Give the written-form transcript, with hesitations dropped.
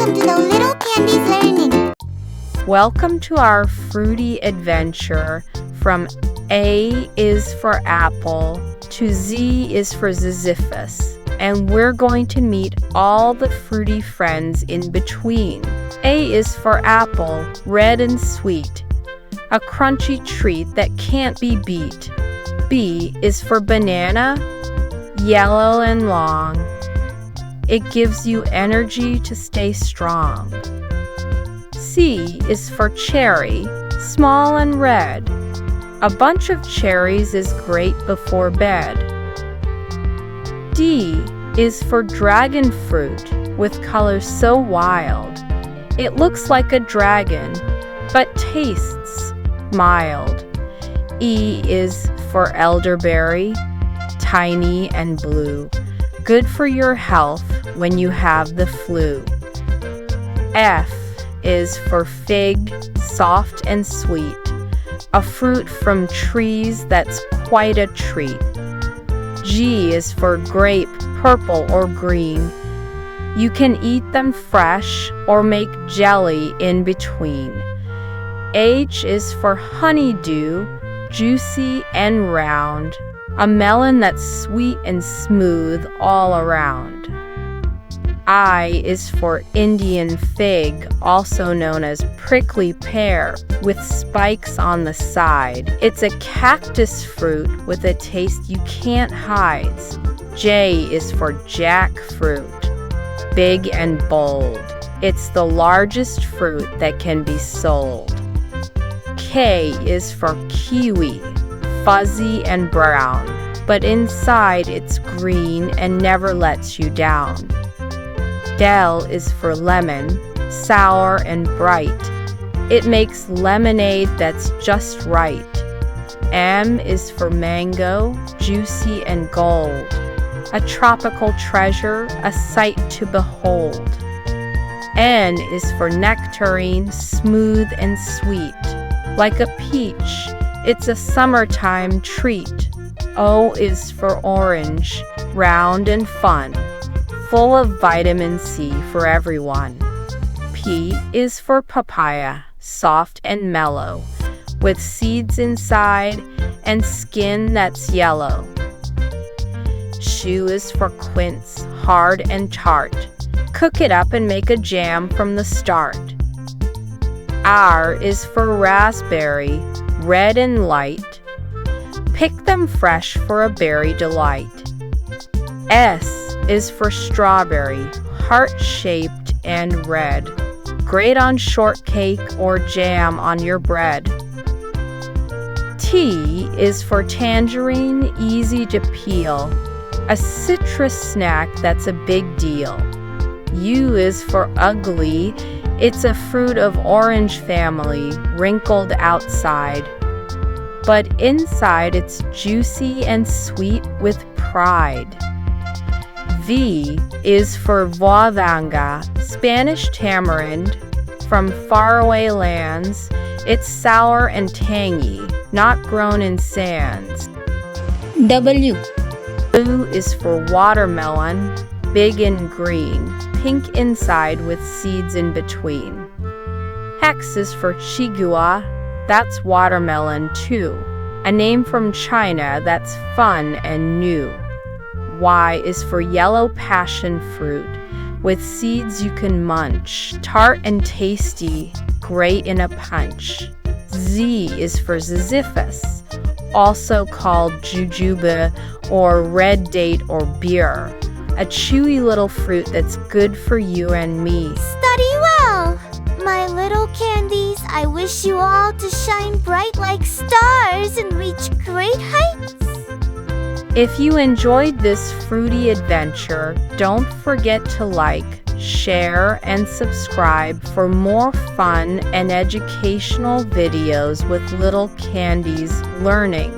Welcome to the Little Candies Learning. Welcome to our fruity adventure from A is for apple to Z is for Ziziphus, and we're going to meet all the fruity friends in between. A is for apple, red and sweet, a crunchy treat that can't be beat. B is for banana, yellow and long. It gives you energy to stay strong. C is for cherry, small and red. A bunch of cherries is great before bed. D is for dragon fruit with colors so wild. It looks like a dragon, but tastes mild. E is for elderberry, tiny and blue. Good for your health when you have the flu. F is for fig, soft and sweet, a fruit from trees that's quite a treat. G is for grape, purple or green. You can eat them fresh or make jelly in between. H is for honeydew, juicy and round, a melon that's sweet and smooth all around. I is for Indian fig, also known as prickly pear, with spikes on the side. It's a cactus fruit with a taste you can't hide. J is for jackfruit, big and bold. It's the largest fruit that can be sold. K is for kiwi, fuzzy and brown, but inside it's green and never lets you down. L is for lemon, sour and bright. It makes lemonade that's just right. M is for mango, juicy and gold. A tropical treasure, a sight to behold. N is for nectarine, smooth and sweet. Like a peach, it's a summertime treat. O is for orange, round and fun, full of vitamin C for everyone. P is for papaya, soft and mellow, with seeds inside and skin that's yellow. Q is for quince, hard and tart. Cook it up and make a jam from the start. R is for raspberry, red and light. Pick them fresh for a berry delight. S is for strawberry, heart-shaped and red. Great on shortcake or jam on your bread. T is for tangerine, easy to peel. A citrus snack that's a big deal. U is for ugly. It's a fruit of orange family, wrinkled outside. But inside it's juicy and sweet with pride. V is for voavanga, Spanish tamarind. From faraway lands, it's sour and tangy, not grown in sands. W is for watermelon, big and green, pink inside with seeds in between. X is for chigua, that's watermelon too, a name from China that's fun and new. Y is for yellow passion fruit, with seeds you can munch, tart and tasty, great in a punch. Z is for Ziziphus, also called jujube or red date or beer, a chewy little fruit that's good for you and me. Study well, my little candies. I wish you all to shine bright like stars and reach great heights. If you enjoyed this fruity adventure, don't forget to like, share, and subscribe for more fun and educational videos with Little Candies Learning.